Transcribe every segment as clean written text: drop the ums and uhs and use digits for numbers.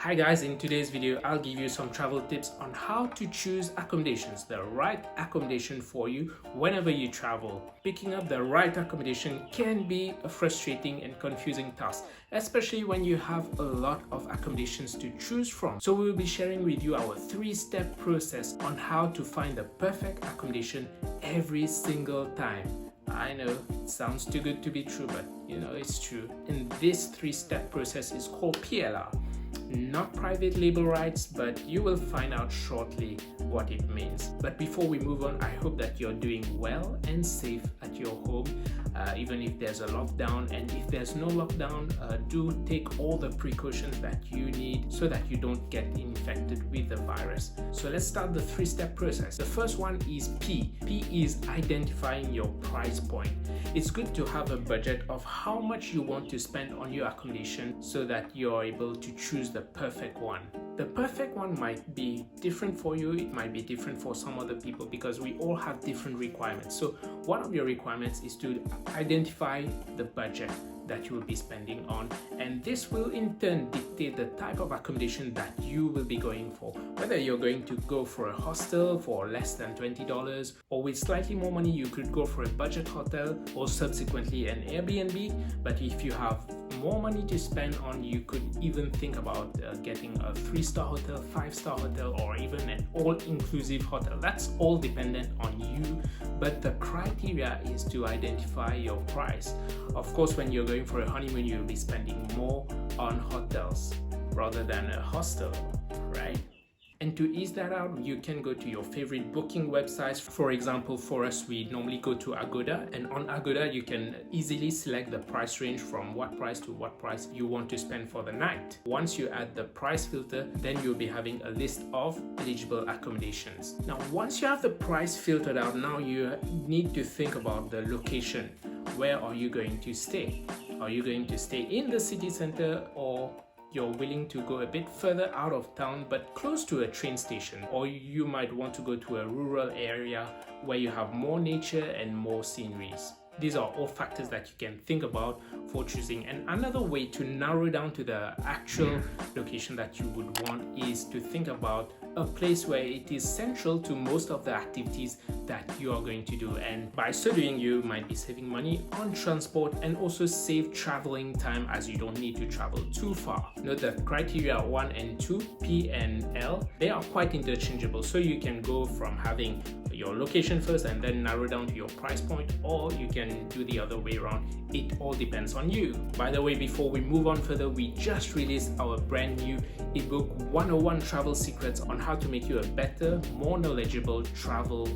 Hi guys, in today's video I'll give you some travel tips on how to choose accommodations, the right accommodation for you whenever you travel. Picking up the right accommodation can be a frustrating and confusing task, especially when you have a lot of accommodations to choose from. So we will be sharing with you our 3-step process on how to find the perfect accommodation every single time. I know it sounds too good to be true, but it's true. And this 3-step process is called PLR. Not private label rights, but you will find out shortly what it means. But before we move on, I hope that you're doing well and safe at your home, even if there's a lockdown. And if there's no lockdown, do take all the precautions that you need so that you don't get infected with the virus. So let's start the 3-step process. The first one is P. P is identifying your price point. It's good to have a budget of how much you want to spend on your accommodation so that you're able to choose the perfect one. The perfect one might be different for you, it might be different for some other people because we all have different requirements. So one of your requirements is to identify the budget that you will be spending on, and this will in turn dictate the type of accommodation that you will be going for. Whether you're going to go for a hostel for less than $20, or with slightly more money you could go for a budget hotel or subsequently an Airbnb. But if you have more money to spend on, you could even think about getting a 3-star hotel, 5-star hotel, or even an all-inclusive hotel. That's all dependent on you, but the criteria is to identify your price. Of course, when you're going for a honeymoon, you'll be spending more on hotels rather than a hostel, right? And to ease that out, you can go to your favorite booking websites. For example, for us, we normally go to Agoda, and on Agoda, you can easily select the price range from what price to what price you want to spend for the night. Once you add the price filter, then you'll be having a list of eligible accommodations. Now, once you have the price filtered out, now you need to think about the location. Where are you going to stay? Are you going to stay in the city center, or you're willing to go a bit further out of town but close to a train station? Or you might want to go to a rural area where you have more nature and more sceneries. These are all factors that you can think about for choosing. And another way to narrow down to the actual location that you would want is to think about a place where it is central to most of the activities that you are going to do. And by so doing, you might be saving money on transport and also save traveling time, as you don't need to travel too far. Note that criteria 1 and 2, P and L, they are quite interchangeable. So you can go from having your location first and then narrow down to your price point, or you can do the other way around. It all depends on you. By the way, before we move on further, we just released our brand new ebook 101 Travel Secrets on how to make you a better, more knowledgeable traveler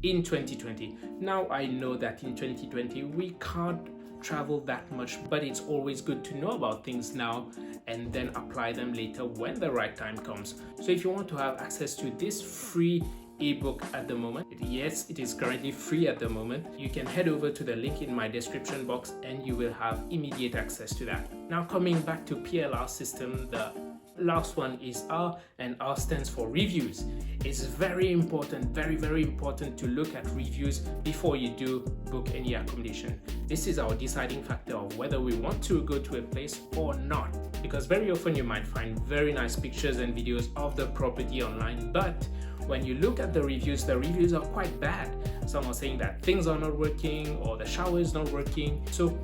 in 2020. Now, I know that in 2020 we can't travel that much, but it's always good to know about things now and then apply them later when the right time comes. So if you want to have access to this free ebook at the moment, yes, it is currently free at the moment, you can head over to the link in my description box and you will have immediate access to that. Now, coming back to PLR system, the last one is R, and R stands for reviews. It's very important, very important to look at reviews before you do book any accommodation. This is our deciding factor of whether we want to go to a place or not, because very often you might find very nice pictures and videos of the property online, but when you look at the reviews are quite bad. Some are saying that things are not working or the shower is not working. So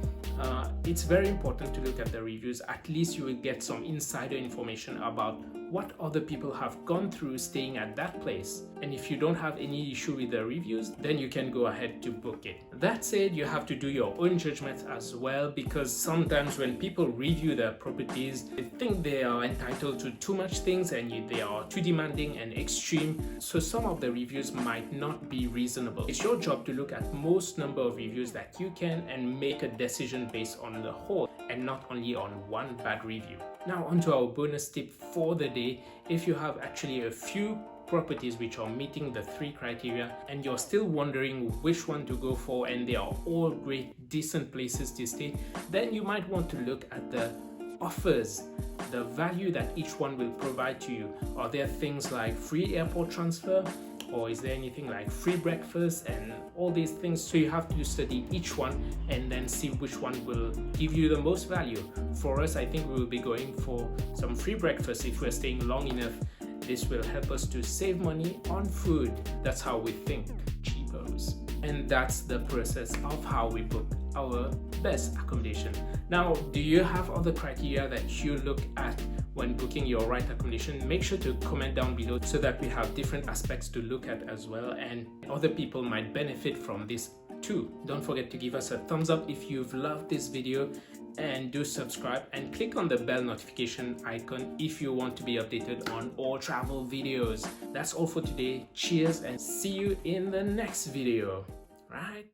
it's very important to look at the reviews. At least you will get some insider information about what other people have gone through staying at that place. And if you don't have any issue with the reviews, then you can go ahead to book it. That said, you have to do your own judgment as well, because sometimes when people review their properties, they think they are entitled to too much things and they are too demanding and extreme. So some of the reviews might not be reasonable. It's your job to look at most number of reviews that you can and make a decision based on the whole and not only on one bad review. Now onto our bonus tip for the day. If you have actually a few properties which are meeting the 3 criteria and you're still wondering which one to go for, and they are all great, decent places to stay, then you might want to look at the offers, the value that each one will provide to you. Are there things like free airport transfer, or is there anything like free breakfast and all these things. So you have to study each one and then see which one will give you the most value. For us, I think we will be going for some free breakfast if we're staying long enough. This will help us to save money on food. That's how we think, cheapos. And that's the process of how we book our best accommodation. Now, do you have other criteria that you look at when booking your right accommodation? Make sure to comment down below so that we have different aspects to look at as well, and other people might benefit from this too. Don't forget to give us a thumbs up if you've loved this video, and do subscribe and click on the bell notification icon if you want to be updated on all travel videos. That's all for today. Cheers and see you in the next video. Right?